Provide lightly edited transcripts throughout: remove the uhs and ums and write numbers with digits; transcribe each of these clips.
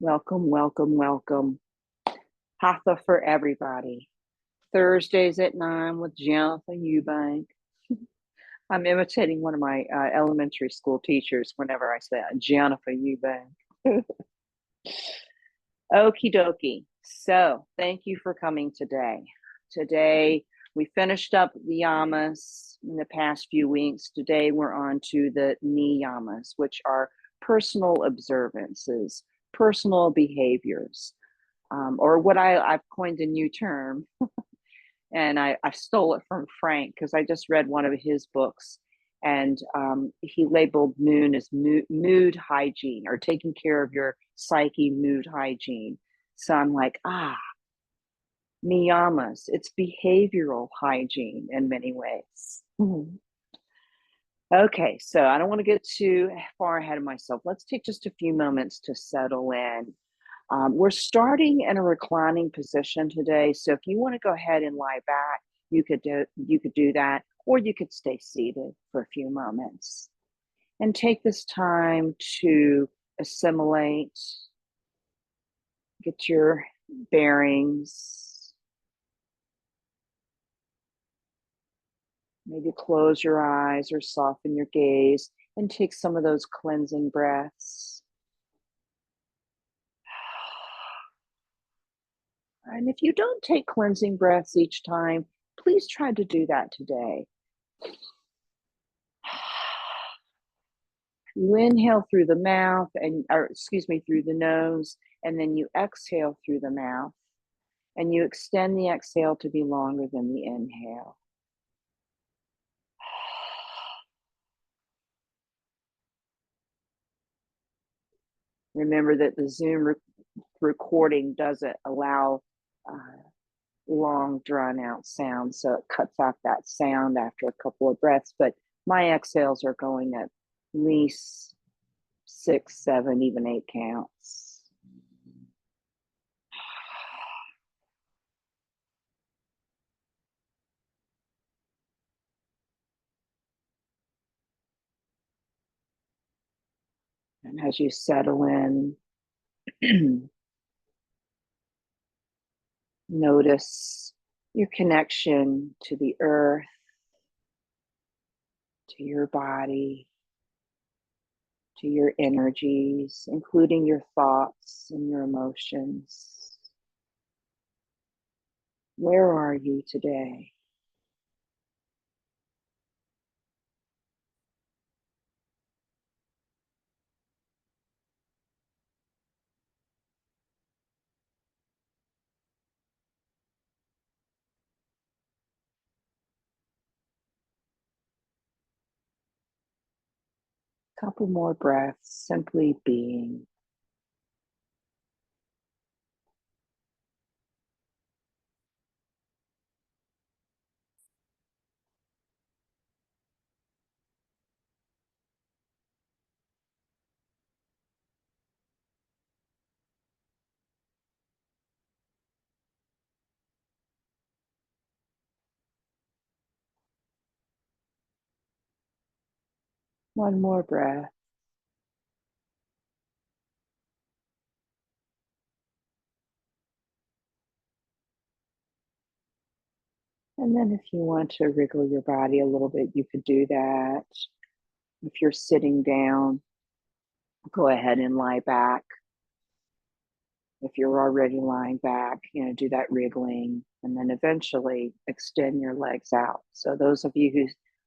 Welcome, welcome, welcome. Hatha for everybody. Thursdays at 9 with Jonathan Eubank. I'm imitating one of my elementary school teachers whenever I say Jonathan Eubank. Okie dokie. So, thank you for coming today. Today, we finished up the yamas in the past few weeks. Today, we're on to the niyamas, which are personal observances, personal behaviors. Or what I've coined a new term, and I stole it from Frank because I just read one of his books, and he labeled moon as mood hygiene or taking care of your psyche, mood hygiene. So I'm like, niyamas, it's behavioral hygiene in many ways. Mm-hmm. Okay, so I don't want to get too far ahead of myself. Let's take just a few moments to settle in. We're starting in a reclining position today, so if you want to go ahead and lie back, you could do that, or you could stay seated for a few moments and take this time to assimilate, get your bearings. Maybe close your eyes or soften your gaze and take some of those cleansing breaths. And if you don't take cleansing breaths each time, please try to do that today. You inhale through the mouth through the nose, and then you exhale through the mouth, and you extend the exhale to be longer than the inhale. Remember that the Zoom recording doesn't allow long drawn out sound, so it cuts off that sound after a couple of breaths, but my exhales are going at least 6, 7, even 8 counts. And as you settle in, notice your connection to the earth, to your body, to your energies, including your thoughts and your emotions. Where are you today? Couple more breaths, simply being. One more breath. And then if you want to wriggle your body a little bit, you could do that. If you're sitting down, go ahead and lie back. If you're already lying back, do that wriggling, and then eventually extend your legs out. So those of you who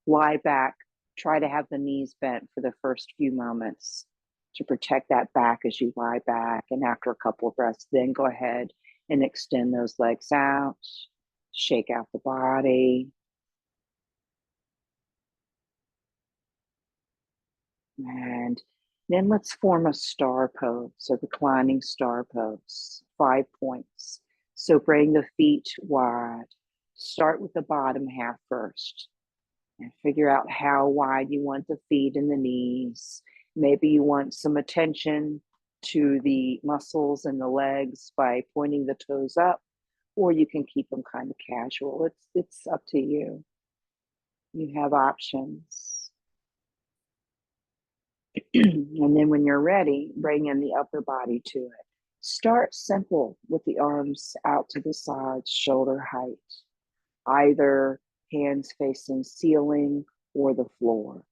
lie back, try to have the knees bent for the first few moments to protect that back as you lie back. And after a couple of breaths, then go ahead and extend those legs out, shake out the body. And then let's form a star pose, a reclining star pose, 5 points. So bring the feet wide. Start with the bottom half first and figure out how wide you want the feet and the knees. Maybe you want some attention to the muscles and the legs by pointing the toes up, or you can keep them kind of casual. It's up to you. You have options. And then when you're ready, bring in the upper body to it. Start simple with the arms out to the sides, shoulder height, either hands facing ceiling or the floor.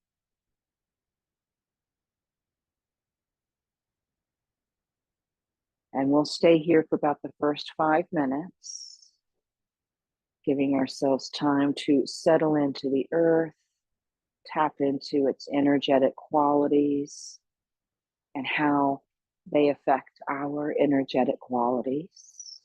And we'll stay here for about the first 5 minutes, giving ourselves time to settle into the earth, tap into its energetic qualities and how they affect our energetic qualities.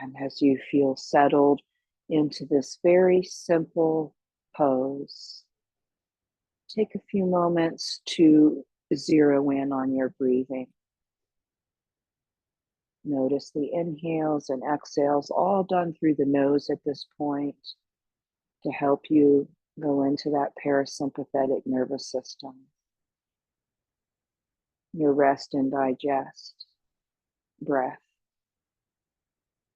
And as you feel settled into this very simple pose, take a few moments to zero in on your breathing. Notice the inhales and exhales, all done through the nose at this point to help you go into that parasympathetic nervous system. Your rest and digest breath,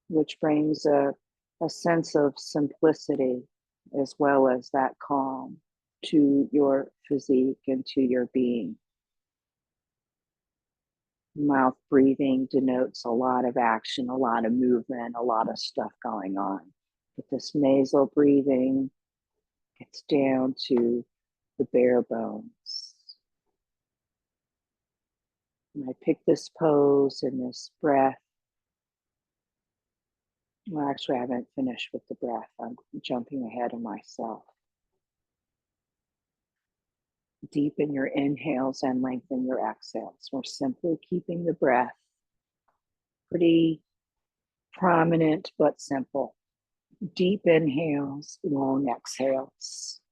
which brings a sense of simplicity as well as that calm to your physique and to your being. Mouth breathing denotes a lot of action, a lot of movement, a lot of stuff going on. But this nasal breathing gets down to the bare bones. And I pick this pose and this breath. Well, actually, I haven't finished with the breath. I'm jumping ahead of myself. Deepen your inhales and lengthen your exhales. We're simply keeping the breath pretty prominent but simple. Deep inhales, long exhales.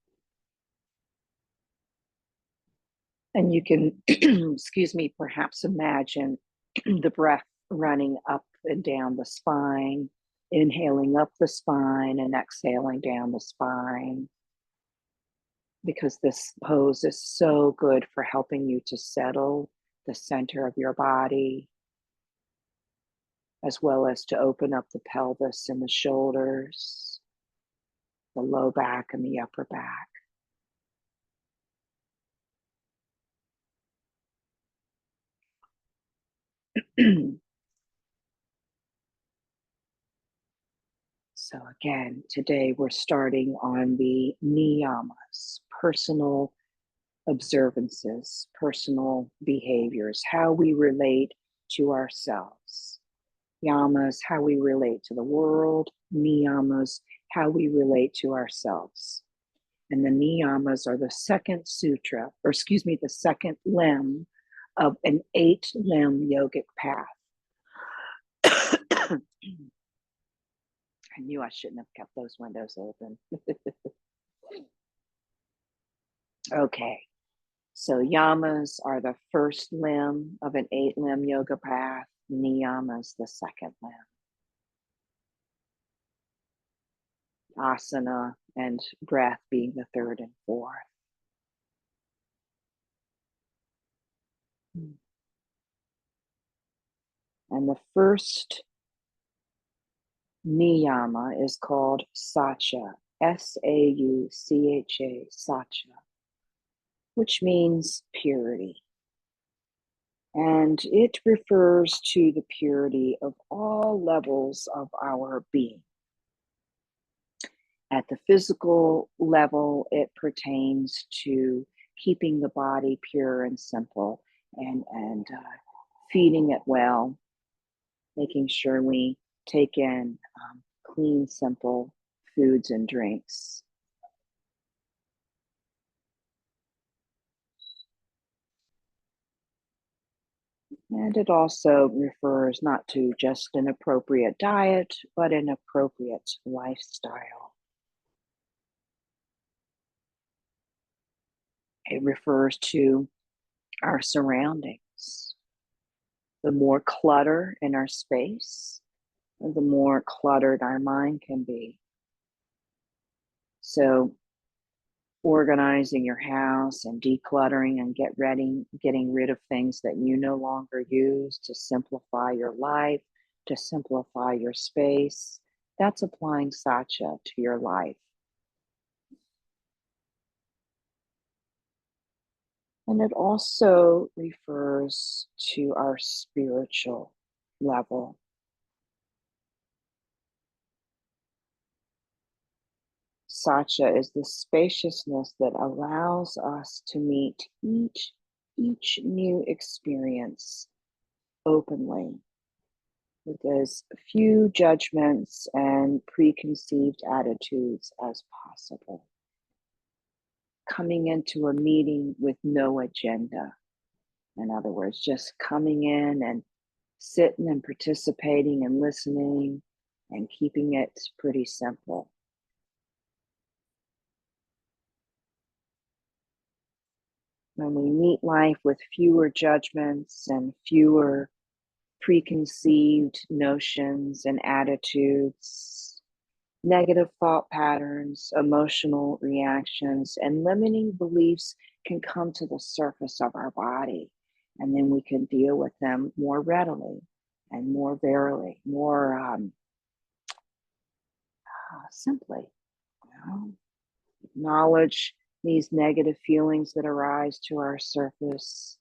And you can, excuse me, perhaps imagine the breath running up and down the spine, inhaling up the spine and exhaling down the spine, because this pose is so good for helping you to settle the center of your body, as well as to open up the pelvis and the shoulders, the low back and the upper back. So again, today we're starting on the Niyamas, personal observances, personal behaviors, how we relate to ourselves. Yamas, how we relate to the world. Niyamas, how we relate to ourselves. And the Niyamas are the second sutra, or excuse me, the second limb of an 8-limb yogic path. I knew I shouldn't have kept those windows open. Okay, so yamas are the first limb of an 8-limb yoga path. Niyamas, the second limb. Asana and breath being the third and fourth. And the first niyama is called Saucha, S-A-U-C-H-A, Saucha, which means purity. And it refers to the purity of all levels of our being. At the physical level, it pertains to keeping the body pure and simple and feeding it well, making sure we take in clean, simple foods and drinks. And it also refers not to just an appropriate diet, but an appropriate lifestyle. It refers to our surroundings. The more clutter in our space, the more cluttered our mind can be. So organizing your house and decluttering and getting rid of things that you no longer use to simplify your life, to simplify your space, That's applying Saucha to your life. And it also refers to our spiritual level. Satya is the spaciousness that allows us to meet each new experience openly with as few judgments and preconceived attitudes as possible. Coming into a meeting with no agenda. In other words, just coming in and sitting and participating and listening and keeping it pretty simple. When we meet life with fewer judgments and fewer preconceived notions and attitudes, negative thought patterns, emotional reactions, and limiting beliefs can come to the surface of our body. And then we can deal with them more readily and more verily, more simply. You know? Acknowledge these negative feelings that arise to our surface.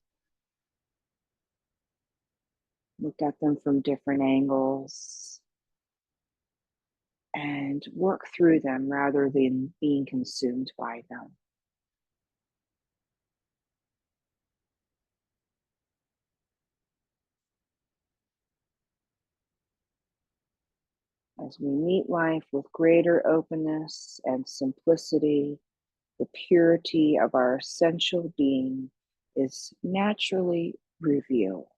Look at them from different angles and work through them rather than being consumed by them. As we meet life with greater openness and simplicity, the purity of our essential being is naturally revealed.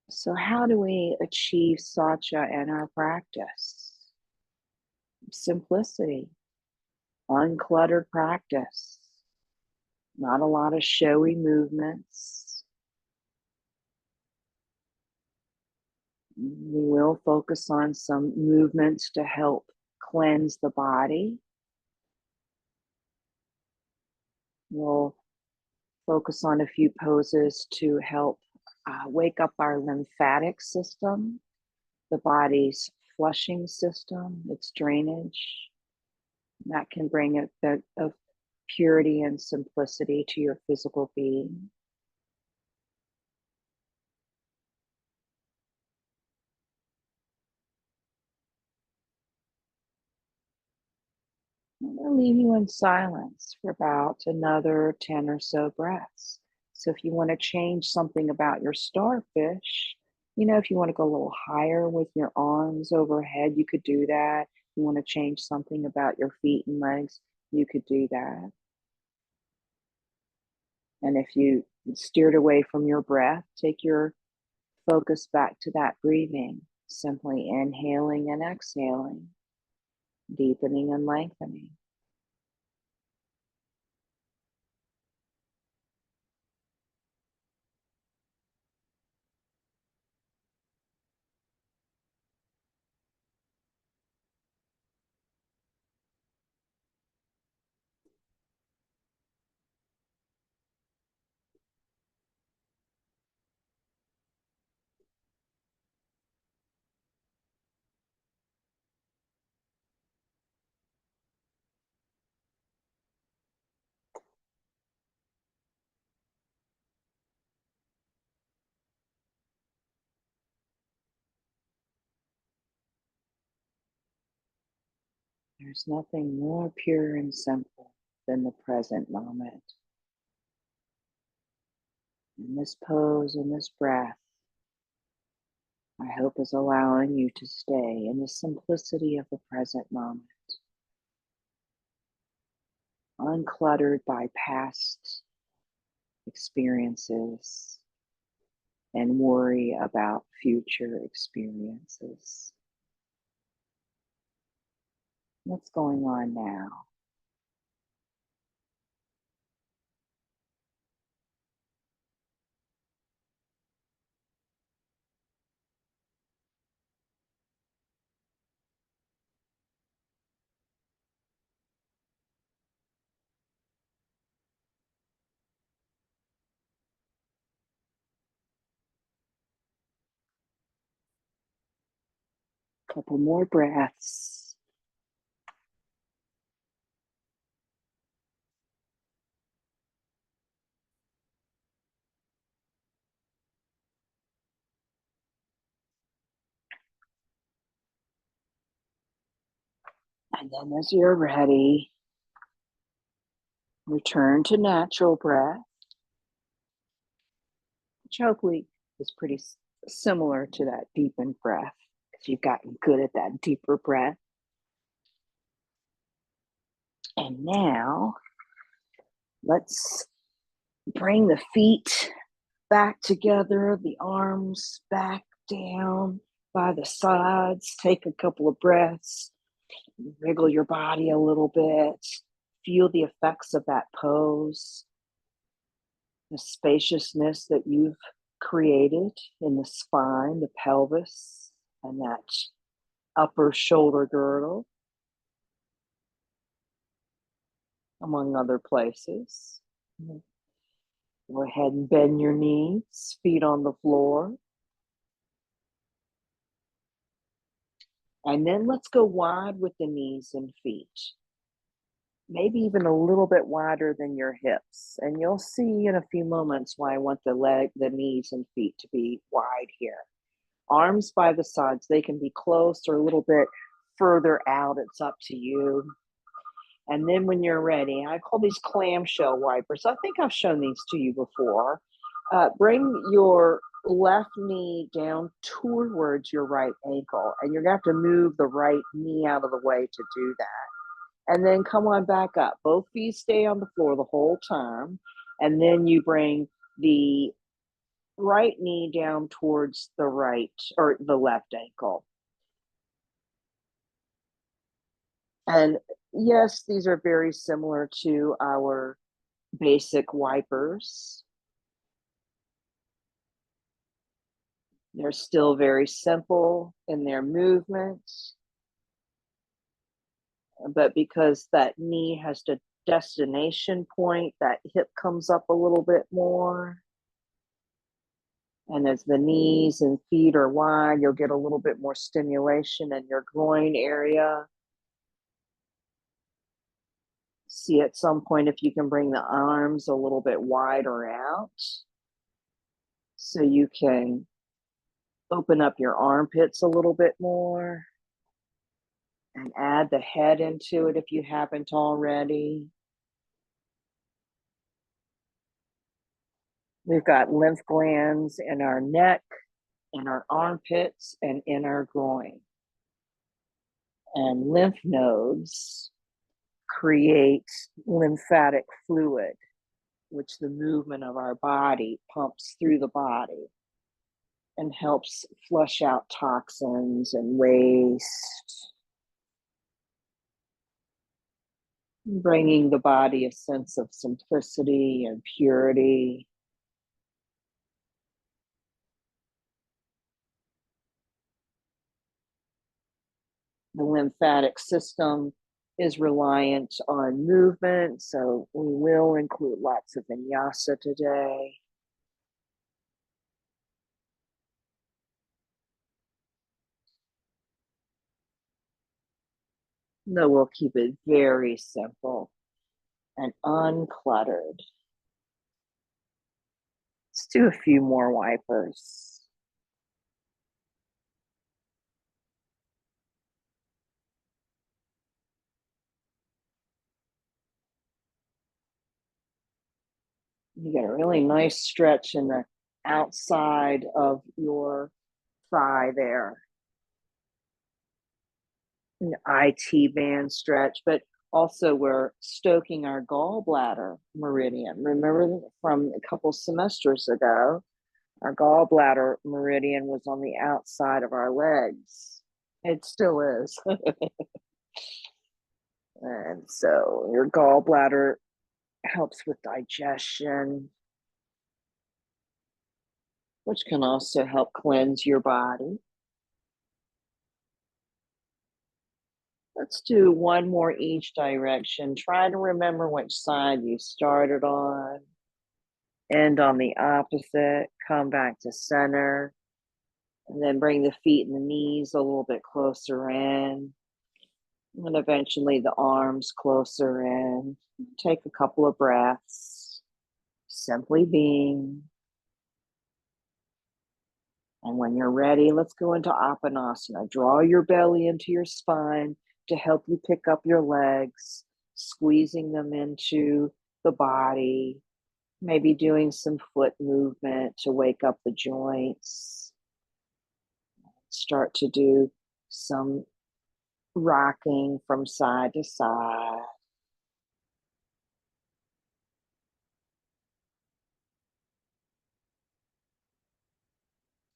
So, how do we achieve Saucha in our practice? Simplicity, uncluttered practice, not a lot of showy movements. We will focus on some movements to help cleanse the body. We'll focus on a few poses to help wake up our lymphatic system, the body's flushing system, its drainage. That can bring a bit of purity and simplicity to your physical being. I'm going to leave you in silence for about another 10 or so breaths. So if you want to change something about your starfish, if you want to go a little higher with your arms overhead, you could do that. If you want to change something about your feet and legs, you could do that. And if you steered away from your breath, take your focus back to that breathing, simply inhaling and exhaling, deepening and lengthening. There's nothing more pure and simple than the present moment. And this pose and this breath, I hope, is allowing you to stay in the simplicity of the present moment, uncluttered by past experiences and worry about future experiences. What's going on now? Couple more breaths. And then as you're ready, return to natural breath, which hopefully is pretty similar to that deepened breath because you've gotten good at that deeper breath. And now let's bring the feet back together, the arms back down by the sides. Take a couple of breaths, wriggle your body a little bit, feel the effects of that pose, the spaciousness that you've created in the spine, the pelvis, and that upper shoulder girdle, among other places. Go ahead and bend your knees, feet on the floor. And then let's go wide with the knees and feet. Maybe even a little bit wider than your hips. And you'll see in a few moments why I want the knees and feet to be wide here. Arms by the sides, they can be close or a little bit further out. It's up to you. And then when you're ready, I call these clamshell wipers. I think I've shown these to you before. Bring your left knee down towards your right ankle, and you're going to have to move the right knee out of the way to do that. And then come on back up. Both feet stay on the floor the whole time. And then you bring the right knee down towards the right or the left ankle. And yes, these are very similar to our basic wipers. They're still very simple in their movements. But because that knee has the destination point, that hip comes up a little bit more. And as the knees and feet are wide, you'll get a little bit more stimulation in your groin area. See at some point if you can bring the arms a little bit wider out so you can open up your armpits a little bit more and add the head into it if you haven't already. We've got lymph glands in our neck, in our armpits, and in our groin. And lymph nodes create lymphatic fluid, which the movement of our body pumps through the body and helps flush out toxins and waste, bringing the body a sense of simplicity and purity. The lymphatic system is reliant on movement, so we will include lots of vinyasa today. Though we'll keep it very simple and uncluttered. Let's do a few more wipers. You get a really nice stretch in the outside of your thigh there. An IT band stretch, but also we're stoking our gallbladder meridian. Remember from a couple semesters ago, our gallbladder meridian was on the outside of our legs. It still is. And so your gallbladder helps with digestion, which can also help cleanse your body. Let's do one more each direction. Try to remember which side you started on. End on the opposite. Come back to center. And then bring the feet and the knees a little bit closer in. And eventually the arms closer in. Take a couple of breaths, simply being. And when you're ready, let's go into Apanasana. Draw your belly into your spine to help you pick up your legs, squeezing them into the body, maybe doing some foot movement to wake up the joints. Start to do some rocking from side to side.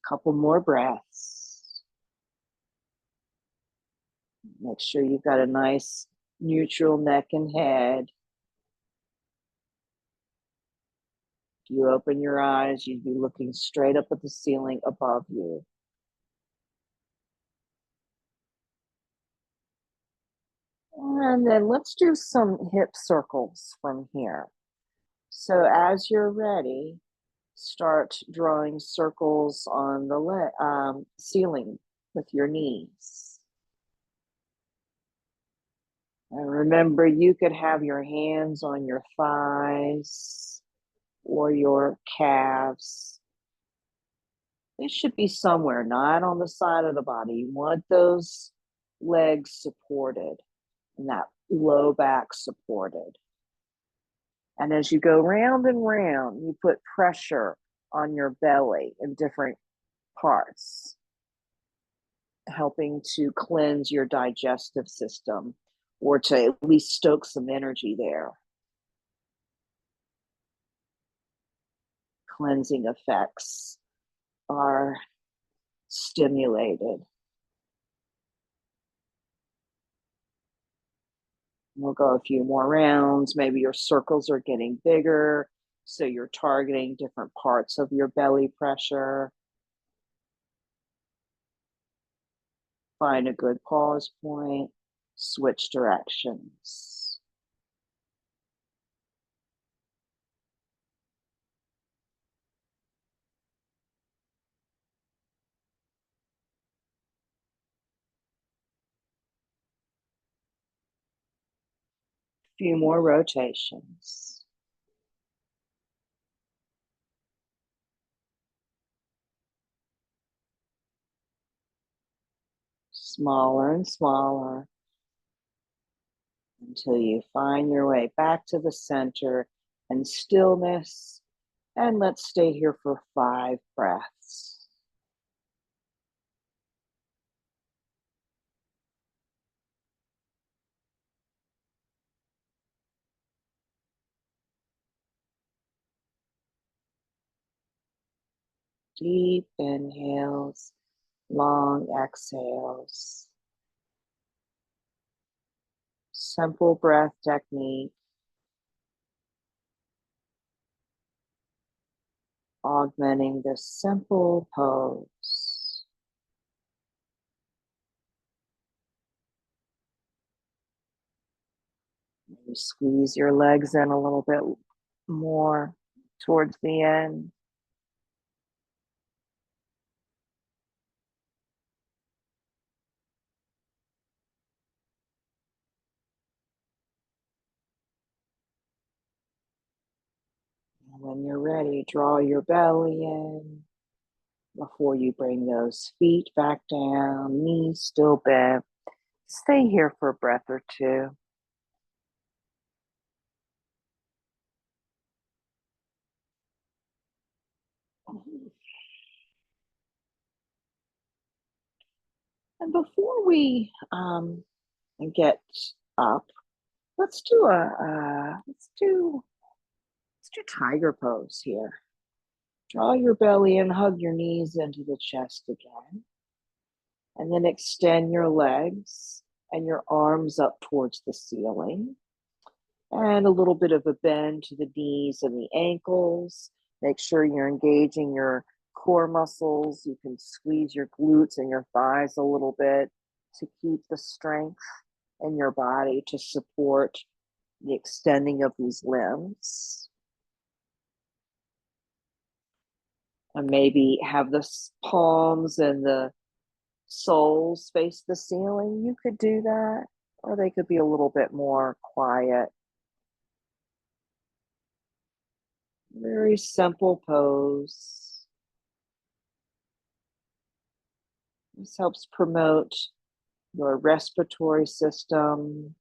Couple more breaths. Make sure you've got a nice neutral neck and head. If you open your eyes, you'd be looking straight up at the ceiling above you. And then let's do some hip circles from here. So as you're ready, start drawing circles on the ceiling with your knees. And remember, you could have your hands on your thighs or your calves. They should be somewhere, not on the side of the body. You want those legs supported and that low back supported. And as you go round and round, you put pressure on your belly in different parts, helping to cleanse your digestive system or to at least stoke some energy there. Cleansing effects are stimulated. We'll go a few more rounds. Maybe your circles are getting bigger, so you're targeting different parts of your belly pressure. Find a good pause point, switch directions. Few more rotations. Smaller and smaller until you find your way back to the center and stillness. And let's stay here for 5 breaths. Deep inhales, long exhales. Simple breath technique, augmenting this simple pose. Maybe squeeze your legs in a little bit more towards the end. And when you're ready, draw your belly in before you bring those feet back down, knees still bent. Stay here for a breath or two. And before we get up, let's do tiger pose here. Draw your belly in, hug your knees into the chest again. And then extend your legs and your arms up towards the ceiling. And a little bit of a bend to the knees and the ankles. Make sure you're engaging your core muscles. You can squeeze your glutes and your thighs a little bit to keep the strength in your body to support the extending of these limbs. And maybe have the palms and the soles face the ceiling. You could do that, or they could be a little bit more quiet. Very simple pose. This helps promote your respiratory system.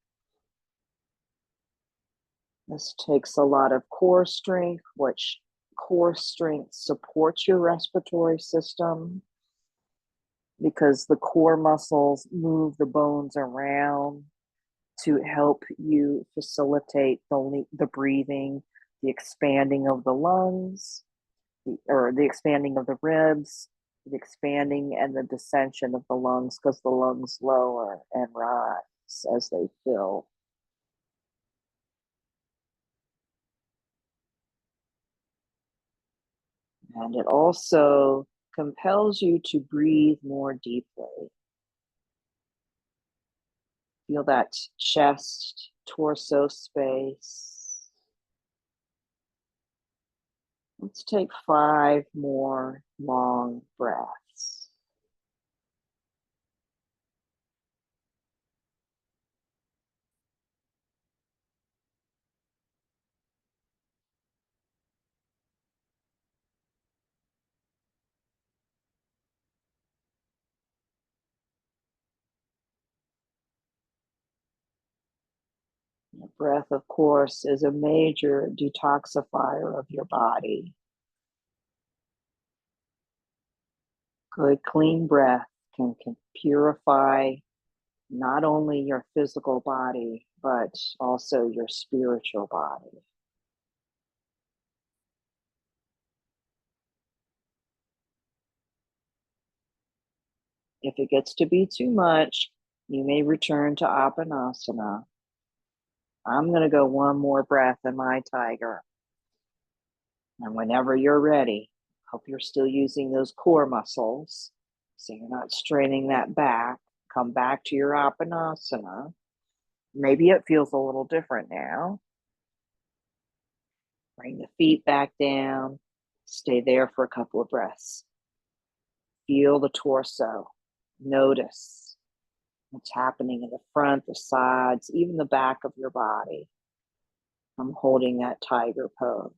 This takes a lot of core strength, which core strength supports your respiratory system because the core muscles move the bones around to help you facilitate the breathing, the expanding of the lungs, or the expanding of the ribs, the expanding and the descension of the lungs because the lungs lower and rise as they fill. And it also compels you to breathe more deeply. Feel that chest, torso space. Let's take 5 more long breaths. The breath, of course, is a major detoxifier of your body. Good, clean breath can purify not only your physical body, but also your spiritual body. If it gets to be too much, you may return to Apanasana. I'm going to go one more breath in my tiger. And whenever you're ready, hope you're still using those core muscles so you're not straining that back. Come back to your Apanasana. Maybe it feels a little different now. Bring the feet back down. Stay there for a couple of breaths. Feel the torso. Notice what's happening in the front, the sides, even the back of your body. I'm holding that tiger pose.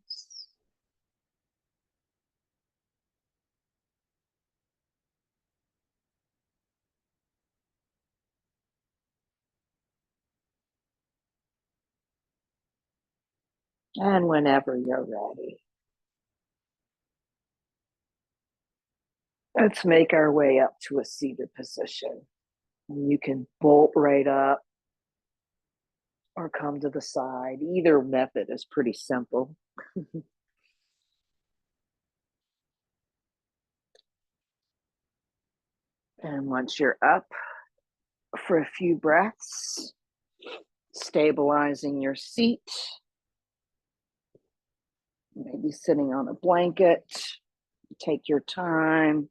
And whenever you're ready, let's make our way up to a seated position. And you can bolt right up or come to the side. Either method is pretty simple. And once you're up for a few breaths, stabilizing your seat, maybe sitting on a blanket, take your time.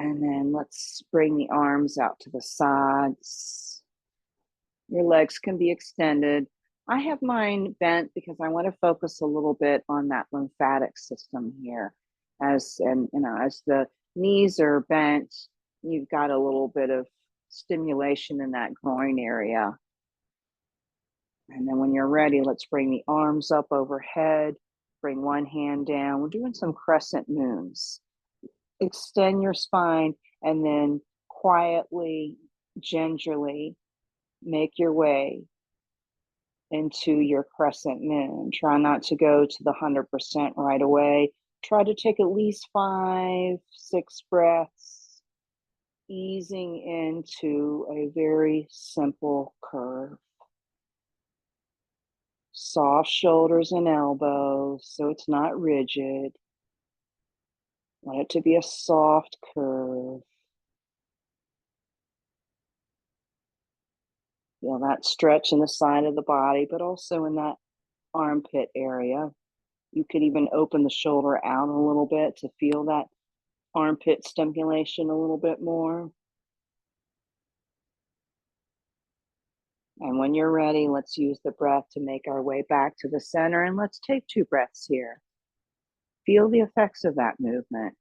And then let's bring the arms out to the sides. Your legs can be extended. I have mine bent because I want to focus a little bit on that lymphatic system here. As the knees are bent, you've got a little bit of stimulation in that groin area. And then when you're ready, let's bring the arms up overhead. Bring one hand down. We're doing some crescent moons. Extend your spine and then quietly, gingerly make your way into your crescent moon. Try not to go to the 100% right away. Try to take at least 5, 6 breaths, easing into a very simple curve. Soft shoulders and elbows, so it's not rigid. Want it to be a soft curve. Feel that stretch in the side of the body, but also in that armpit area. You could even open the shoulder out a little bit to feel that armpit stimulation a little bit more. And when you're ready, let's use the breath to make our way back to the center. And let's take 2 breaths here. Feel the effects of that movement.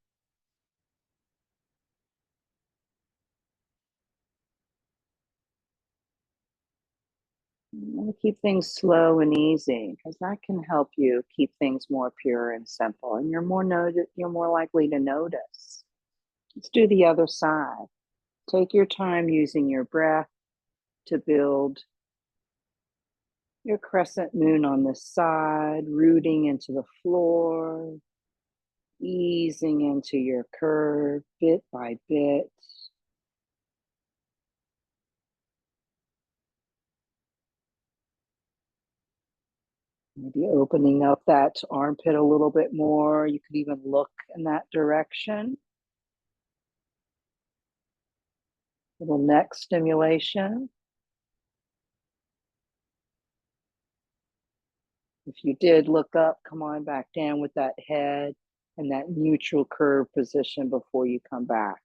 And keep things slow and easy, because that can help you keep things more pure and simple. And you're more likely to notice. Let's do the other side. Take your time using your breath to build your crescent moon on this side, rooting into the floor, easing into your curve bit by bit. Maybe opening up that armpit a little bit more. You could even look in that direction. Little neck stimulation. If you did look up, come on back down with that head and that neutral curve position before you come back.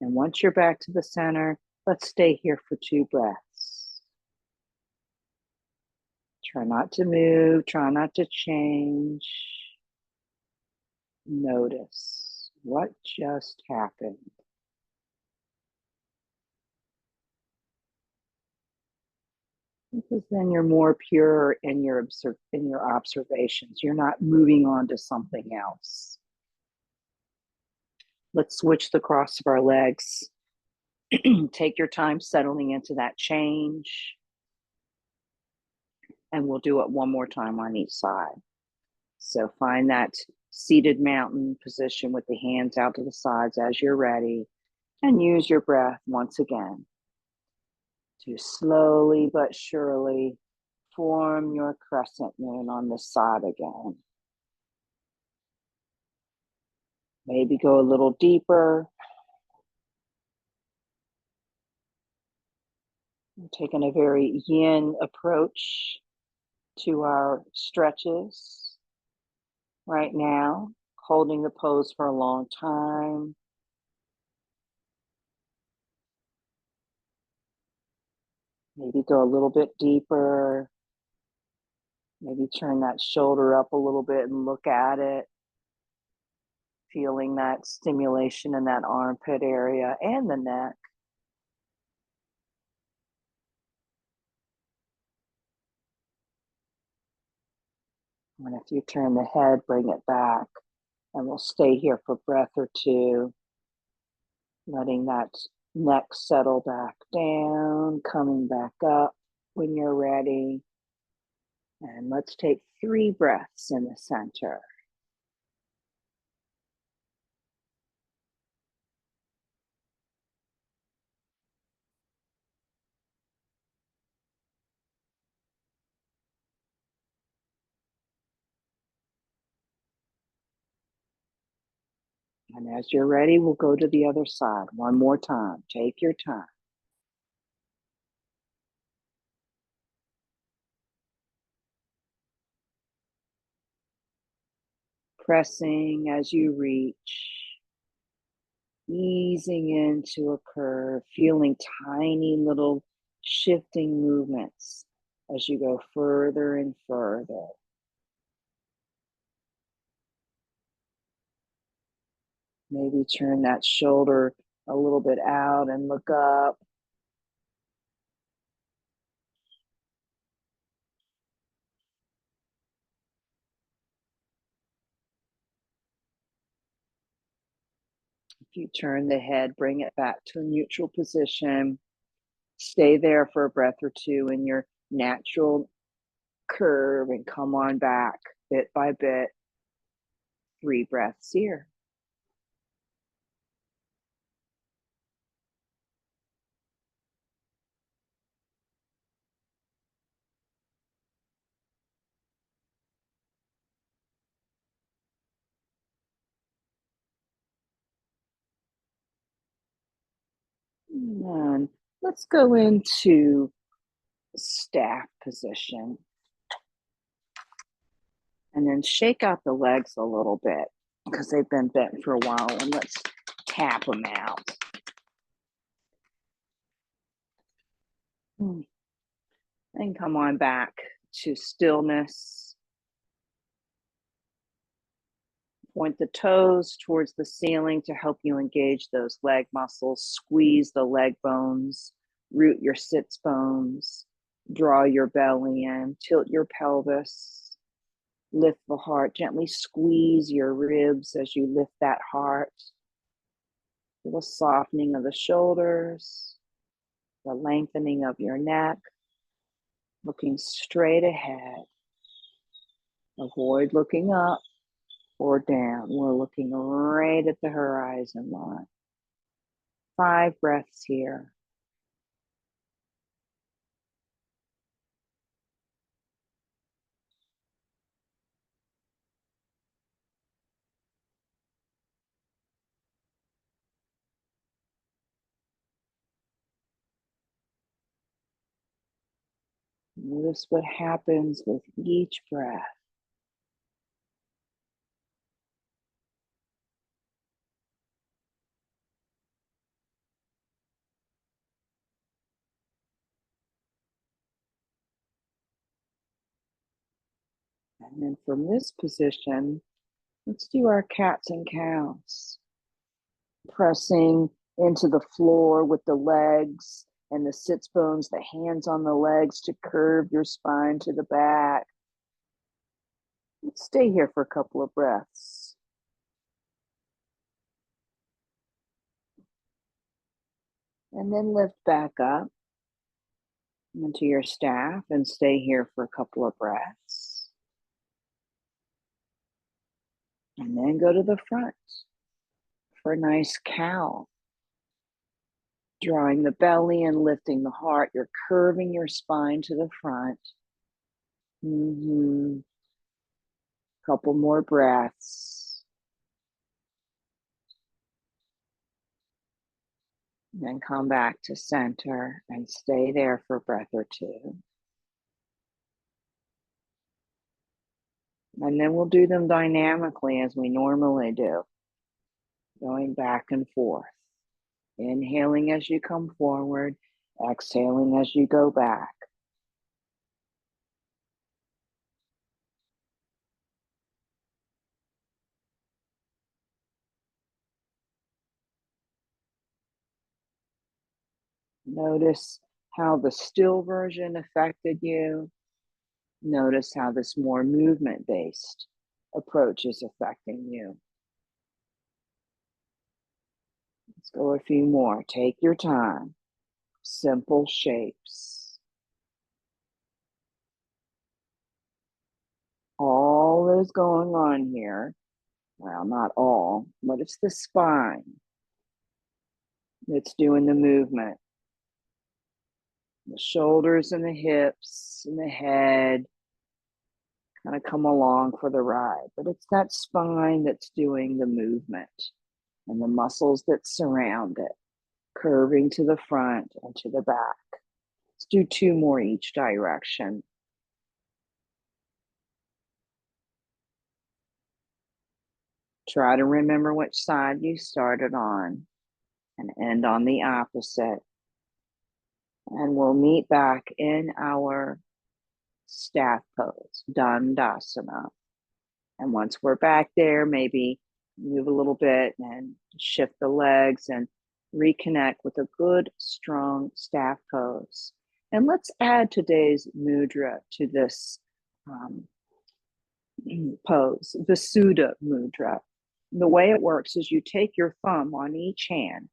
And once you're back to the center, let's stay here for 2 breaths. Try not to move, try not to change. Notice what just happened. Because then you're more pure in your observations. You're not moving on to something else. Let's switch the cross of our legs. Take your time settling into that change. And we'll do it one more time on each side. So find that seated mountain position with the hands out to the sides as you're ready. And use your breath once again to slowly but surely form your crescent moon on the side again. Maybe go a little deeper. We're taking a very yin approach to our stretches right now, holding the pose for a long time. Maybe go a little bit deeper. Maybe turn that shoulder up a little bit and look at it. Feeling that stimulation in that armpit area and the neck. And if you turn the head, bring it back. And we'll stay here for a breath or 2. Letting that neck settle back down, coming back up when you're ready. And let's take 3 breaths in the center. And as you're ready, we'll go to the other side one more time. Take your time. Pressing as you reach, easing into a curve, feeling tiny little shifting movements as you go further and further. Maybe turn that shoulder a little bit out and look up. If you turn the head, bring it back to a neutral position. Stay there for a breath or 2 in your natural curve and come on back bit by bit. 3 breaths here. And let's go into staff position. And then shake out the legs a little bit because they've been bent for a while. And let's tap them out. And come on back to stillness. Point the toes towards the ceiling to help you engage those leg muscles. Squeeze the leg bones, root your sits bones, draw your belly in, tilt your pelvis, lift the heart, gently squeeze your ribs as you lift that heart. Feel a softening of the shoulders, the lengthening of your neck, looking straight ahead. Avoid looking up or down. We're looking right at the horizon line. 5 breaths here. Notice what happens with each breath. And then from this position, let's do our cats and cows. Pressing into the floor with the legs and the sits bones, the hands on the legs to curve your spine to the back. Let's stay here for a couple of breaths. And then lift back up into your staff and stay here for a couple of breaths. And then go to the front for a nice cow. Drawing the belly and lifting the heart. You're curving your spine to the front. Couple more breaths. Then come back to center and stay there for a breath or two. And then we'll do them dynamically as we normally do, going back and forth. Inhaling as you come forward, exhaling as you go back. Notice how the still version affected you. Notice how this more movement-based approach is affecting you. Let's go a few more. Take your time. Simple shapes. All that is going on here, well, not all, but it's the spine that's doing the movement. The shoulders and the hips and the head kind of come along for the ride, but it's that spine that's doing the movement and the muscles that surround it, curving to the front and to the back. Let's do 2 more each direction. Try to remember which side you started on and end on the opposite. And we'll meet back in our staff pose, Dandasana. And once we're back there, maybe move a little bit and shift the legs and reconnect with a good, strong staff pose. And let's add today's mudra to this pose, the Suddha mudra. The way it works is you take your thumb on each hand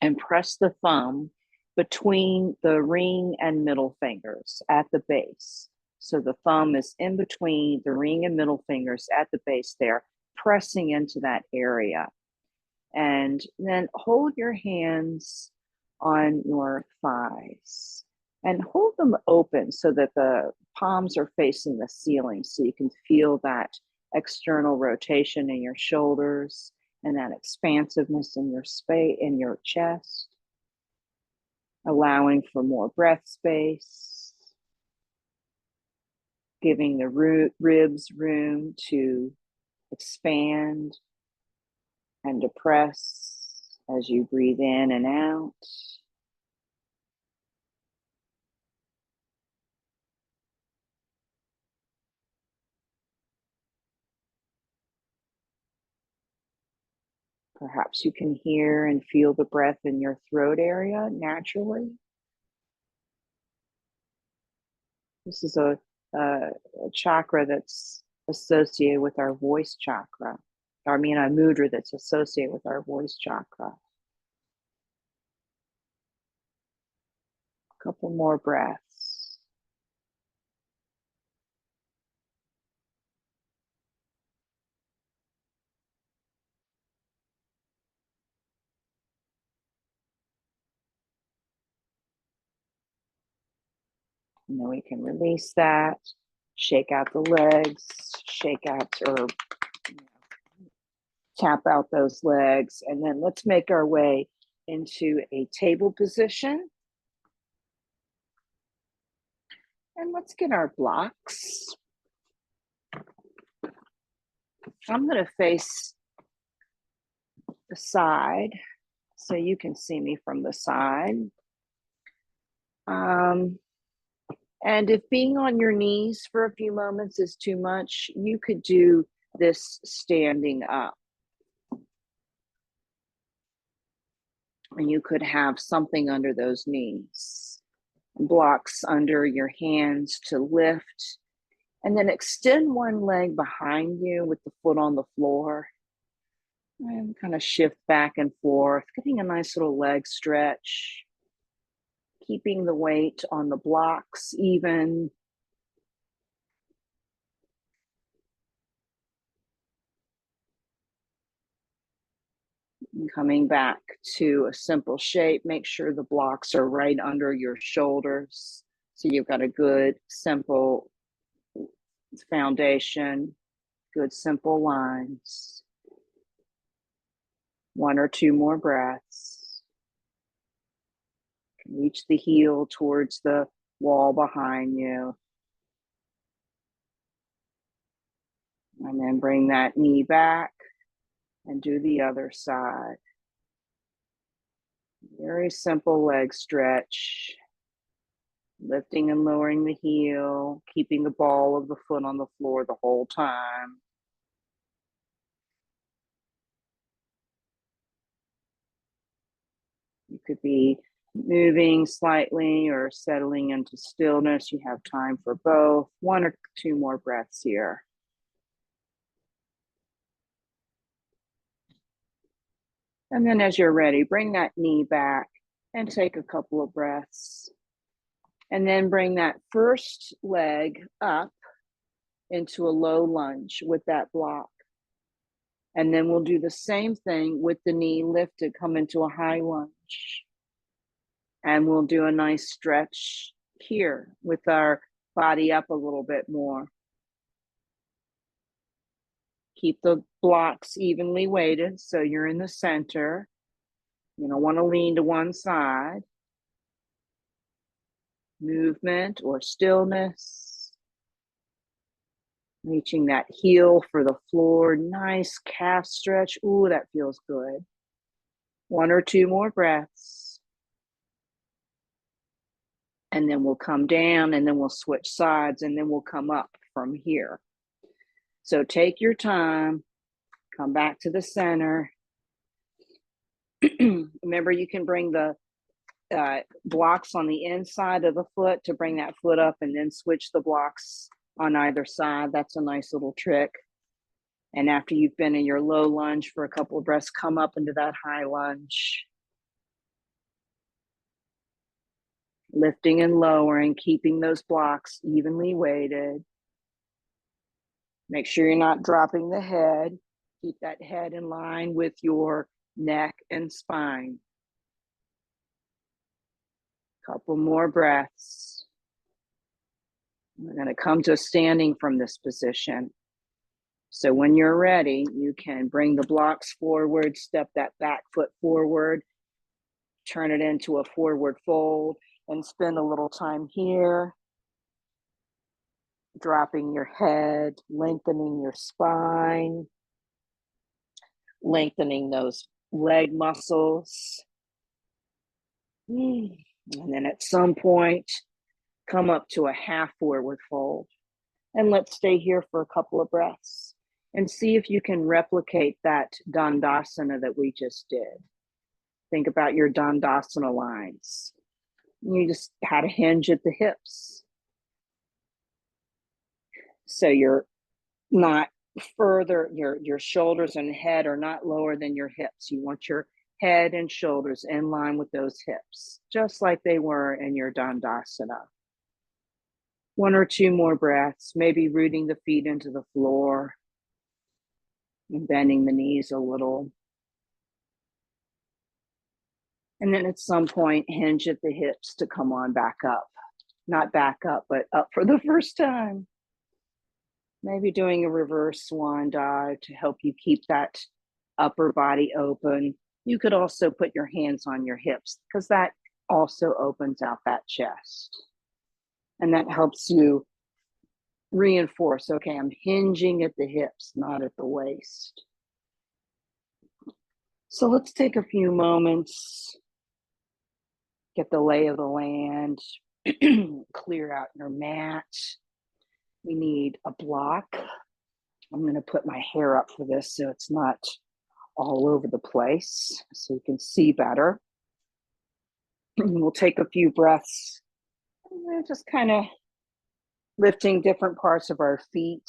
and press the thumb between the ring and middle fingers at the base. So the thumb is in between the ring and middle fingers at the base there, pressing into that area. And then hold your hands on your thighs and hold them open so that the palms are facing the ceiling so you can feel that external rotation in your shoulders and that expansiveness in your space, in your chest, allowing for more breath space, giving the ribs room to expand and depress as you breathe in and out. Perhaps you can hear and feel the breath in your throat area naturally. This is a chakra that's associated with our voice chakra. I mean, a mudra that's associated with our voice chakra. A couple more breaths. And then we can release that, shake out the legs, shake out or tap out those legs. And then let's make our way into a table position. And let's get our blocks. I'm going to face the side so you can see me from the side. And if being on your knees for a few moments is too much, you could do this standing up. And you could have something under those knees, blocks under your hands to lift, and then extend one leg behind you with the foot on the floor and kind of shift back and forth, getting a nice little leg stretch, keeping the weight on the blocks even. And coming back to a simple shape, make sure the blocks are right under your shoulders. So you've got a good, simple foundation, good, simple lines. One or two more breaths. Reach the heel towards the wall behind you. And then bring that knee back and do the other side. Very simple leg stretch. Lifting and lowering the heel, keeping the ball of the foot on the floor the whole time. You could be moving slightly or settling into stillness. You have time for both. One or two more breaths here. And then as you're ready, bring that knee back and take a couple of breaths. And then bring that first leg up into a low lunge with that block. And then we'll do the same thing with the knee lifted, come into a high lunge. And we'll do a nice stretch here with our body up a little bit more. Keep the blocks evenly weighted so you're in the center. You don't want to lean to one side. Movement or stillness. Reaching that heel for the floor. Nice calf stretch. Ooh, that feels good. One or two more breaths. And then we'll come down and then we'll switch sides and then we'll come up from here. So take your time. Come back to the center. Remember, you can bring the blocks on the inside of the foot to bring that foot up and then switch the blocks on either side. That's a nice little trick. And after you've been in your low lunge for a couple of breaths, come up into that high lunge. Lifting and lowering, keeping those blocks evenly weighted. Make sure you're not dropping the head. Keep that head in line with your neck and spine. Couple more breaths. We're going to come to standing from this position. So when you're ready, you can bring the blocks forward, step that back foot forward, turn it into a forward fold, and spend a little time here. Dropping your head, lengthening your spine, lengthening those leg muscles. And then at some point, come up to a half forward fold. And let's stay here for a couple of breaths. And see if you can replicate that Dandasana that we just did. Think about your Dandasana lines. You just had a hinge at the hips. So you're not further, your shoulders and head are not lower than your hips. You want your head and shoulders in line with those hips, just like they were in your Dandasana. One or two more breaths, maybe rooting the feet into the floor and bending the knees a little. And then at some point, hinge at the hips to come on back up. Not back up, but up for the first time. Maybe doing a reverse swan dive to help you keep that upper body open. You could also put your hands on your hips because that also opens out that chest. And that helps you reinforce, okay, I'm hinging at the hips, not at the waist. So let's take a few moments, get the lay of the land, clear out your mat. We need a block. I'm going to put my hair up for this so it's not all over the place so you can see better. We'll take a few breaths, just kind of lifting different parts of our feet,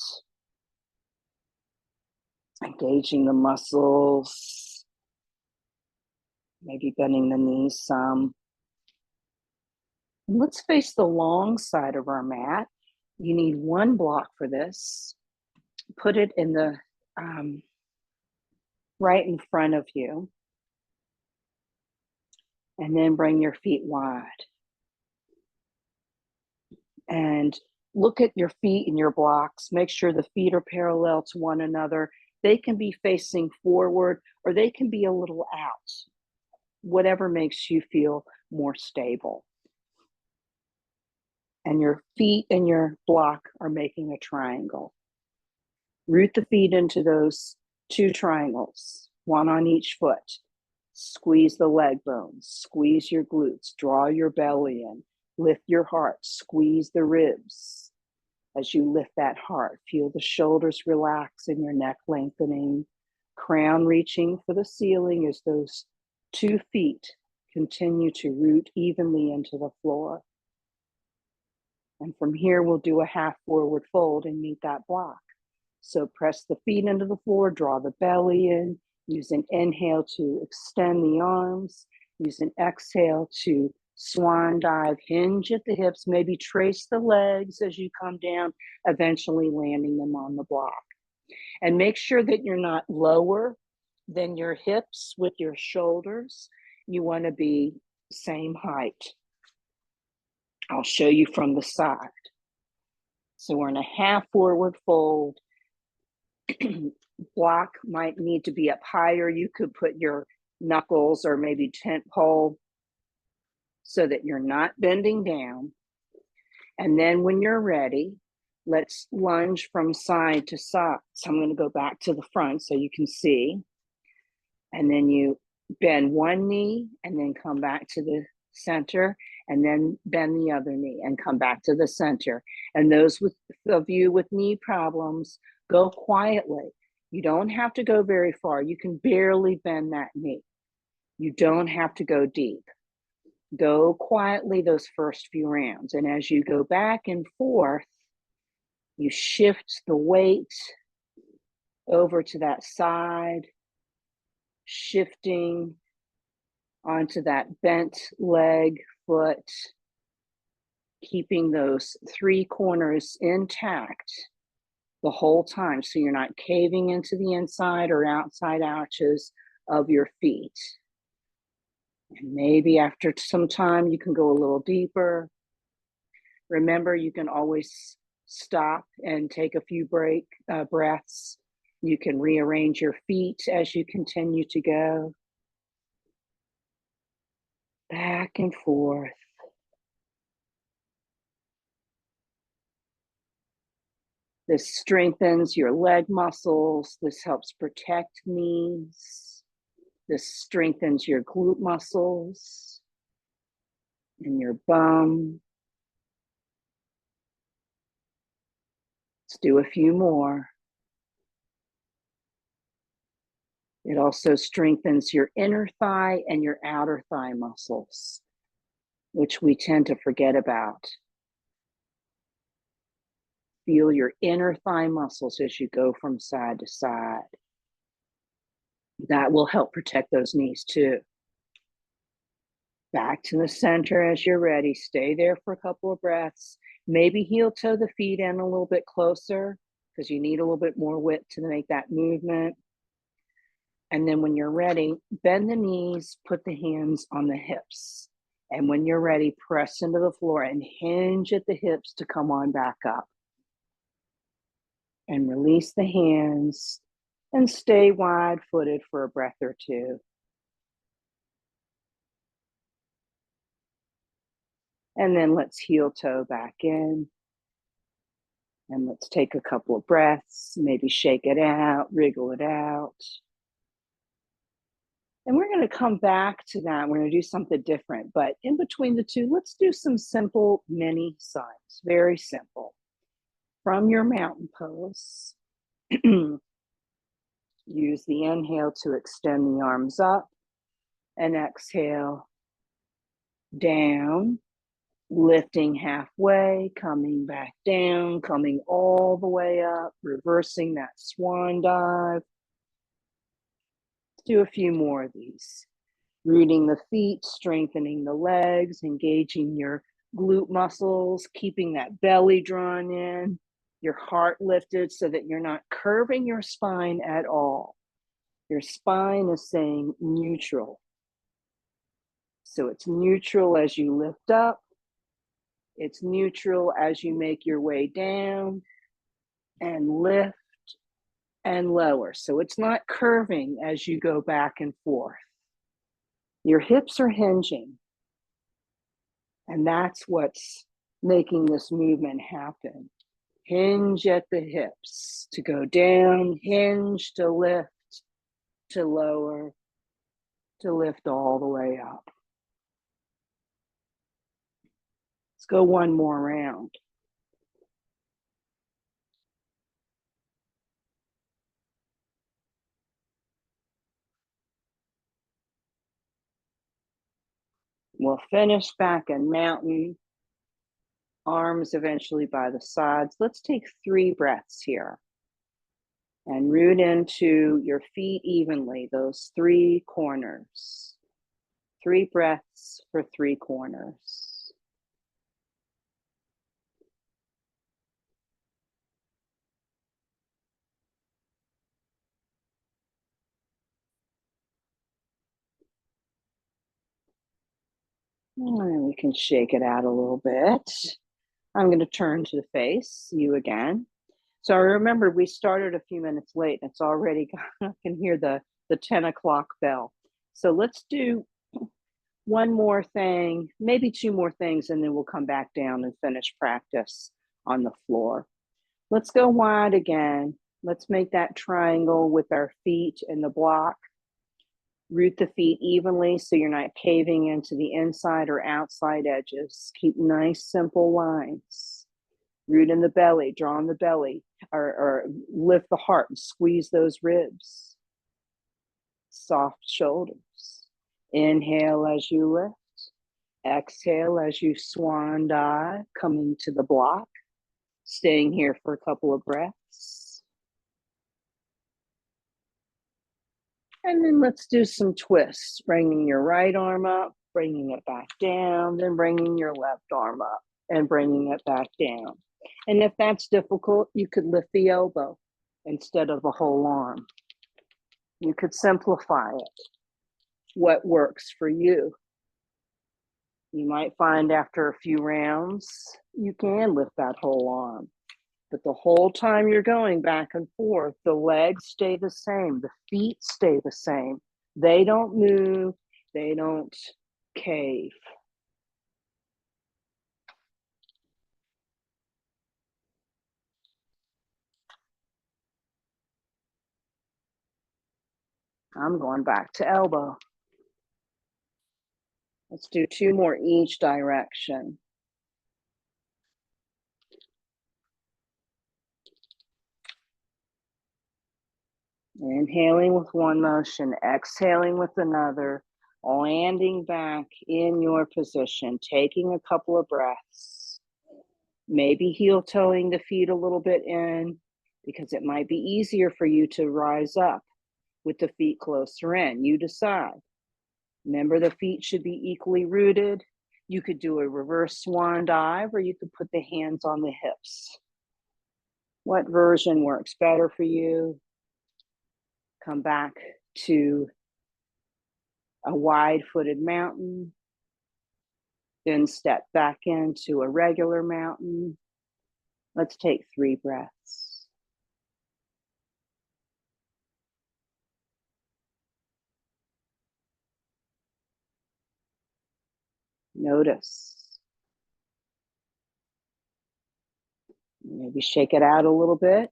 engaging the muscles, maybe bending the knees some. And let's face the long side of our mat. You need one block for this. Put it in the right in front of you. And then bring your feet wide. And look at your feet and your blocks. Make sure the feet are parallel to one another. They can be facing forward or they can be a little out. Whatever makes you feel more stable. And your feet and your block are making a triangle. Root the feet into those two triangles, one on each foot. Squeeze the leg bones, squeeze your glutes, draw your belly in, lift your heart, squeeze the ribs. As you lift that heart, feel the shoulders relax and your neck lengthening, crown reaching for the ceiling as those 2 feet continue to root evenly into the floor. And from here, we'll do a half forward fold and meet that block. So press the feet into the floor, draw the belly in, use an inhale to extend the arms, use an exhale to swan dive, hinge at the hips, maybe trace the legs as you come down, eventually landing them on the block. And make sure that you're not lower than your hips with your shoulders. You want to be same height. I'll show you from the side. So we're in a half forward fold. Block might need to be up higher. You could put your knuckles or maybe tent pole so that you're not bending down. And then when you're ready, let's lunge from side to side. So I'm going to go back to the front so you can see. And then you bend one knee and then come back to the center and then bend the other knee and come back to the center. And those of you with knee problems, go quietly. You don't have to go very far. You can barely bend that knee. You don't have to go deep. Go quietly those first few rounds. And as you go back and forth, you shift the weight over to that side, shifting onto that bent leg, foot, keeping those 3 corners intact the whole time so you're not caving into the inside or outside arches of your feet. And maybe after some time you can go a little deeper. Remember, you can always stop and take a few breaths. You can rearrange your feet as you continue to go. Back and forth. This strengthens your leg muscles. This helps protect knees. This strengthens your glute muscles and your bum. Let's do a few more. It also strengthens your inner thigh and your outer thigh muscles, which we tend to forget about. Feel your inner thigh muscles as you go from side to side. That will help protect those knees too. Back to the center as you're ready. Stay there for a couple of breaths. Maybe heel toe the feet in a little bit closer because you need a little bit more width to make that movement. And then when you're ready, bend the knees, put the hands on the hips. And when you're ready, press into the floor and hinge at the hips to come on back up. And release the hands and stay wide-footed for a breath or two. And then let's heel toe back in. And let's take a couple of breaths, maybe shake it out, wriggle it out. And we're going to come back to that. We're going to do something different. But in between the two, let's do some simple mini signs. Very simple. From your mountain pose, use the inhale to extend the arms up and exhale down, lifting halfway, coming back down, coming all the way up, reversing that swan dive. Let's do a few more of these. Rooting the feet, strengthening the legs, engaging your glute muscles, keeping that belly drawn in, your heart lifted so that you're not curving your spine at all. Your spine is saying neutral. So it's neutral as you lift up. It's neutral as you make your way down and lift and lower. So it's not curving as you go back and forth. Your hips are hinging. And that's what's making this movement happen. Hinge at the hips to go down, hinge to lift, to lower, to lift all the way up. Let's go one more round. We'll finish back in mountain, arms eventually by the sides. Let's take 3 breaths here. And root into your feet evenly, those 3 corners. 3 breaths for 3 corners. And we can shake it out a little bit. I'm going to turn to the face, you again. So I remember we started a few minutes late and it's already, I can hear the 10 o'clock bell. So let's do one more thing, maybe 2 more things, and then we'll come back down and finish practice on the floor. Let's go wide again. Let's make that triangle with our feet in the block. Root the feet evenly so you're not caving into the inside or outside edges. Keep nice, simple lines. Root in the belly, draw in the belly, or lift the heart and squeeze those ribs. Soft shoulders. Inhale as you lift. Exhale as you swan dive, coming to the block. Staying here for a couple of breaths. And then let's do some twists, bringing your right arm up, bringing it back down, then bringing your left arm up and bringing it back down. And if that's difficult, you could lift the elbow instead of the whole arm. You could simplify it. What works for you? You might find after a few rounds, you can lift that whole arm. But the whole time you're going back and forth, the legs stay the same, the feet stay the same. They don't move, they don't cave. I'm going back to elbow. Let's do 2 more each direction. Inhaling with one motion, exhaling with another, landing back in your position, taking a couple of breaths. Maybe heel toeing the feet a little bit in because it might be easier for you to rise up with the feet closer in. You decide. Remember, the feet should be equally rooted. You could do a reverse swan dive or you could put the hands on the hips. What version works better for you? Come back to a wide-footed mountain, then step back into a regular mountain. Let's take 3 breaths. Notice. Maybe shake it out a little bit.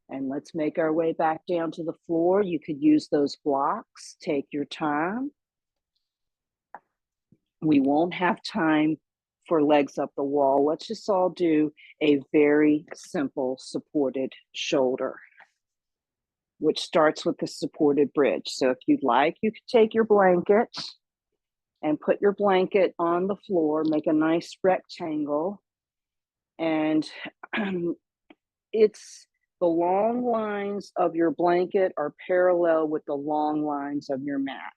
And let's make our way back down to the floor. You could use those blocks. Take your time. We won't have time for legs up the wall. Let's just all do a very simple supported shoulder, which starts with the supported bridge. So if you'd like, you could take your blanket and put your blanket on the floor, make a nice rectangle. And it's the long lines of your blanket are parallel with the long lines of your mat.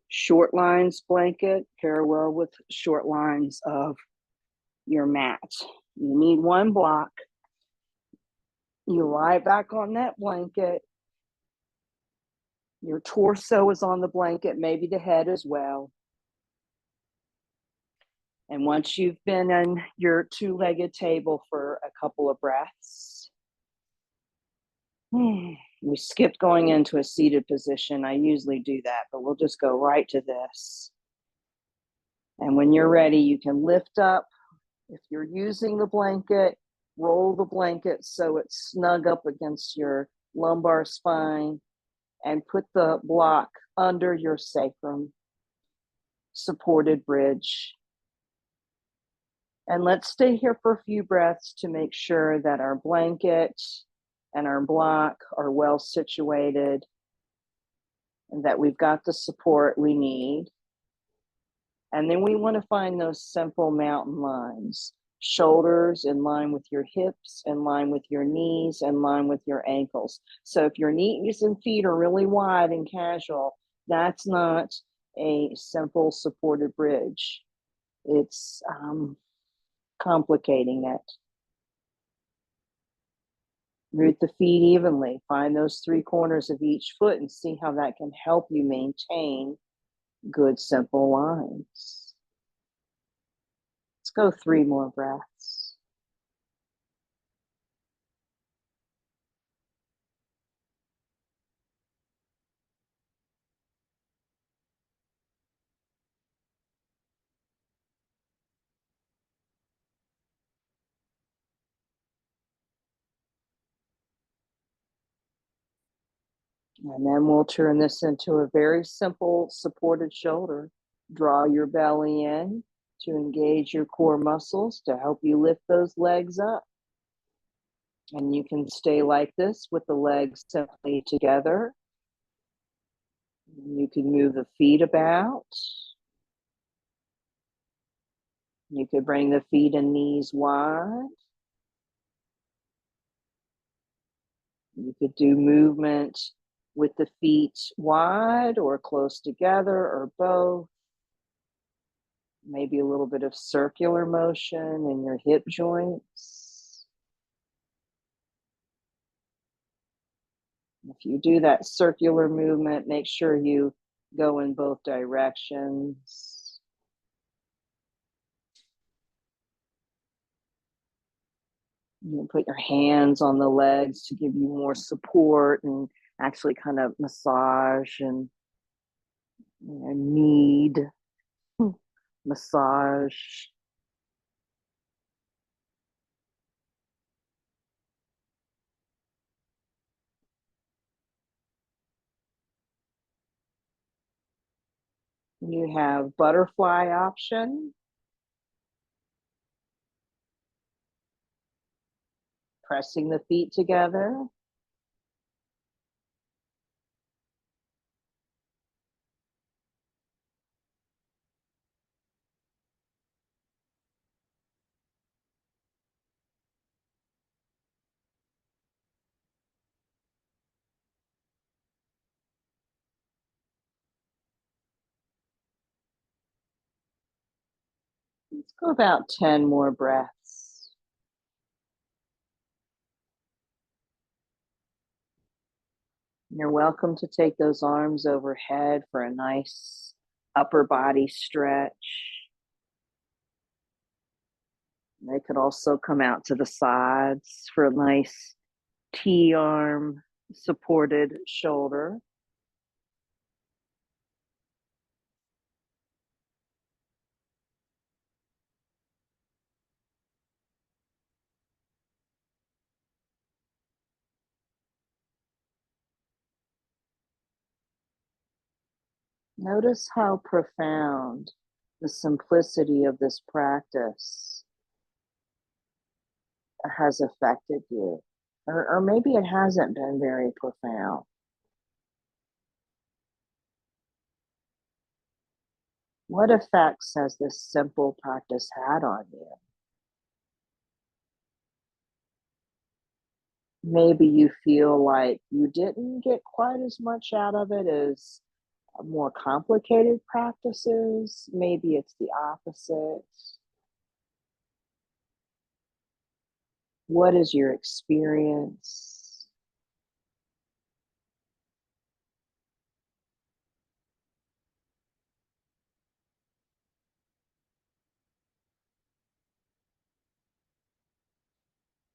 Short lines blanket parallel with short lines of your mat. You need one block. You lie back on that blanket. Your torso is on the blanket, maybe the head as well. And once you've been in your 2-legged table for a couple of breaths, we skipped going into a seated position. I usually do that, but we'll just go right to this. And when you're ready, you can lift up. If you're using the blanket, roll the blanket so it's snug up against your lumbar spine and put the block under your sacrum, supported bridge. And let's stay here for a few breaths to make sure that our blanket and our block are well situated and that we've got the support we need. And then we want to find those simple mountain lines. Shoulders in line with your hips, in line with your knees, in line with your ankles. So if your knees and feet are really wide and casual, that's not a simple supported bridge. It's complicating it. Root the feet evenly. Find those 3 corners of each foot and see how that can help you maintain good, simple lines. Let's go 3 more breaths. And then we'll turn this into a very simple supported shoulder. Draw your belly in to engage your core muscles to help you lift those legs up. And you can stay like this with the legs simply together. You can move the feet about. You could bring the feet and knees wide. You could do movement with the feet wide or close together or both. Maybe a little bit of circular motion in your hip joints. If you do that circular movement, make sure you go in both directions. You can put your hands on the legs to give you more support and actually kind of massage and knead, massage. You have butterfly option, pressing the feet together. Go about 10 more breaths. You're welcome to take those arms overhead for a nice upper body stretch. They could also come out to the sides for a nice T-arm supported shoulder. Notice how profound the simplicity of this practice has affected you. Or maybe it hasn't been very profound. What effects has this simple practice had on you? Maybe you feel like you didn't get quite as much out of it as more complicated practices. Maybe it's the opposite. What is your experience?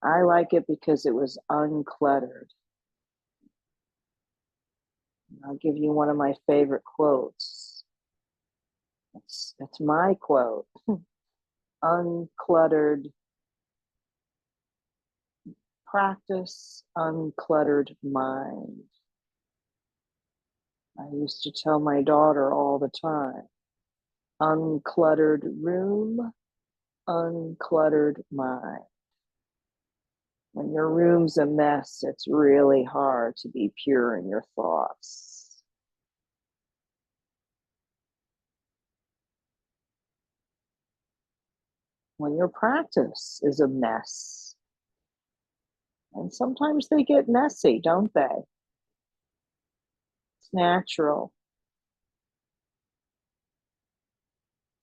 I like it because it was uncluttered. I'll give you one of my favorite quotes. It's my quote. Uncluttered practice, uncluttered mind. I used to tell my daughter all the time, uncluttered room, uncluttered mind. When your room's a mess, it's really hard to be pure in your thoughts. When your practice is a mess, and sometimes they get messy, don't they? It's natural.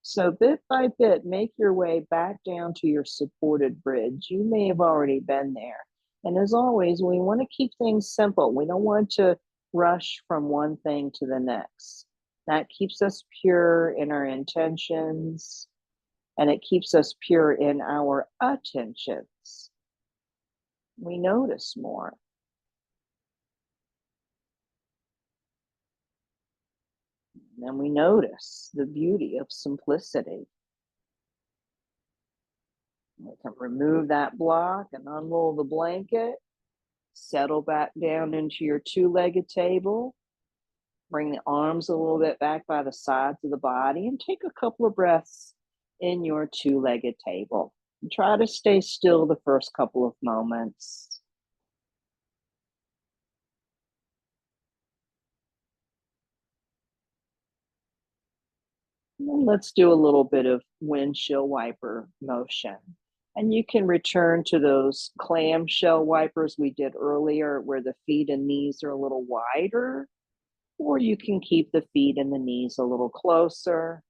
So bit by bit, make your way back down to your supported bridge. You may have already been there. And as always, we want to keep things simple. We don't want to rush from one thing to the next. That keeps us pure in our intentions, and it keeps us pure in our attentions. We notice more. And then we notice the beauty of simplicity. We can remove that block and unroll the blanket, settle back down into your two-legged table, bring the arms a little bit back by the sides of the body, and take a couple of breaths in your two-legged table. And try to stay still the first couple of moments. And then let's do a little bit of windshield wiper motion. And you can return to those clamshell wipers we did earlier where the feet and knees are a little wider, or you can keep the feet and the knees a little closer.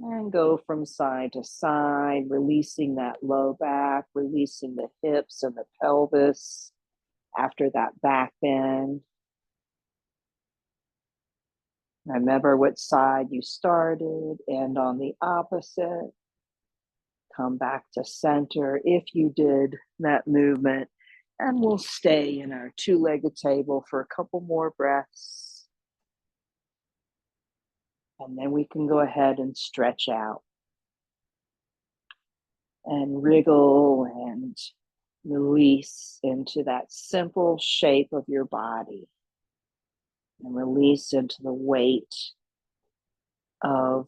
And go from side to side, releasing that low back, releasing the hips and the pelvis after that back bend. Remember what side you started, and on the opposite. Come back to center if you did that movement. And we'll stay in our two-legged table for a couple more breaths. And then we can go ahead and stretch out and wriggle and release into that simple shape of your body, and release into the weight of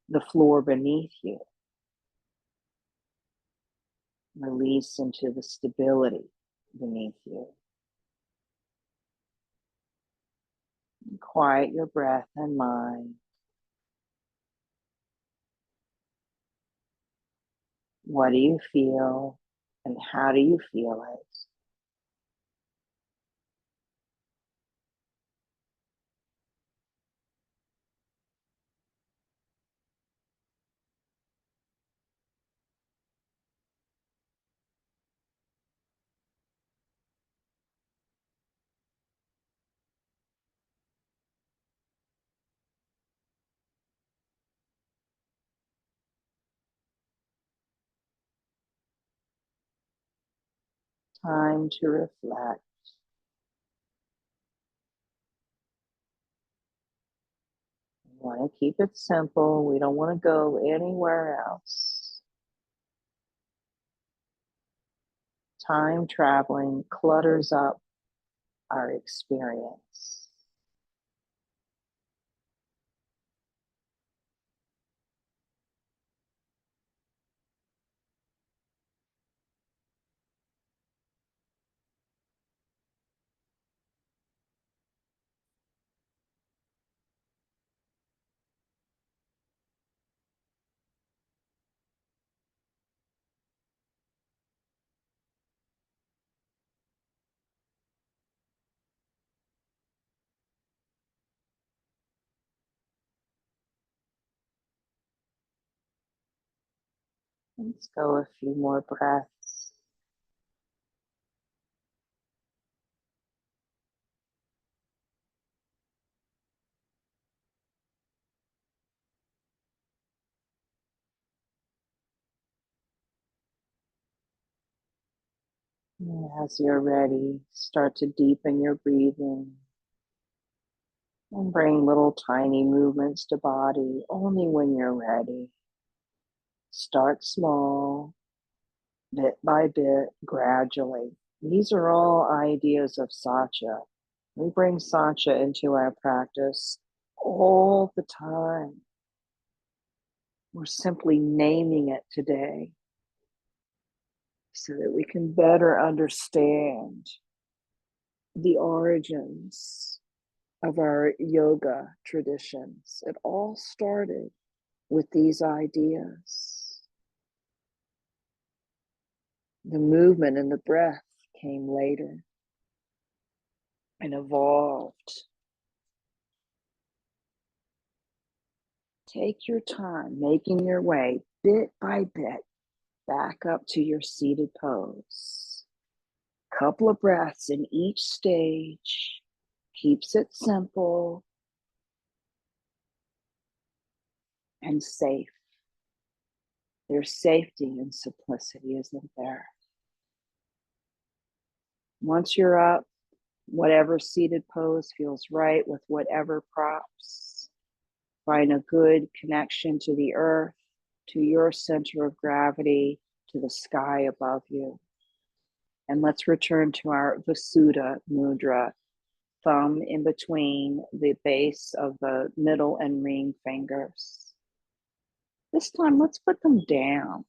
the floor beneath you. Release into the stability beneath you. And quiet your breath and mind. What do you feel, and how do you feel it? Time to reflect. We want to keep it simple. We don't want to go anywhere else. Time traveling clutters up our experience. Let's go a few more breaths. And as you're ready, start to deepen your breathing and bring little tiny movements to body only when you're ready. Start small, bit by bit, gradually. These are all ideas of Saucha. We bring Saucha into our practice all the time. We're simply naming it today so that we can better understand the origins of our yoga traditions. It all started with these ideas. The movement and the breath came later and evolved. Take your time making your way bit by bit back up to your seated pose. Couple of breaths in each stage keeps it simple and safe. There's safety in simplicity, isn't there? Once you're up, whatever seated pose feels right with whatever props. Find a good connection to the earth, to your center of gravity, to the sky above you. And let's return to our Vasuddha mudra, thumb in between the base of the middle and ring fingers. This time, let's put them down.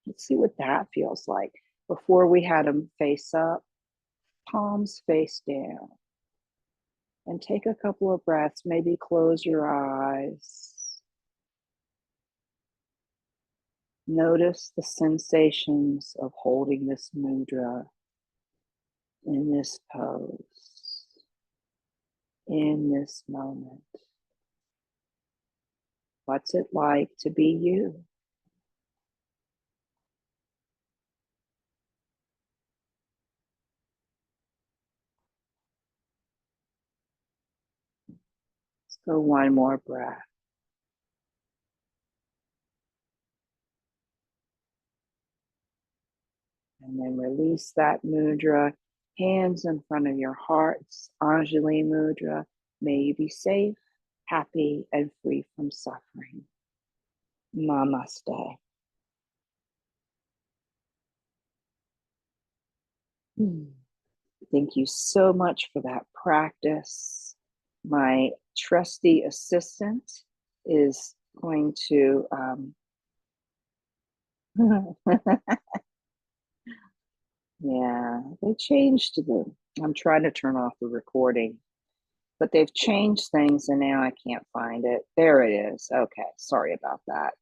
Let's see what that feels like. Before we had them face up, palms face down. And take a couple of breaths, maybe close your eyes. Notice the sensations of holding this mudra in this pose, in this moment. What's it like to be you? Let's go one more breath. And then release that mudra. Hands in front of your hearts. Anjali mudra. May you be safe, happy, and free from suffering. Namaste. Thank you so much for that practice. My trusty assistant is going to yeah, they changed I'm trying to turn off the recording, but they've changed things and now I can't find it. There it is. Okay, sorry about that.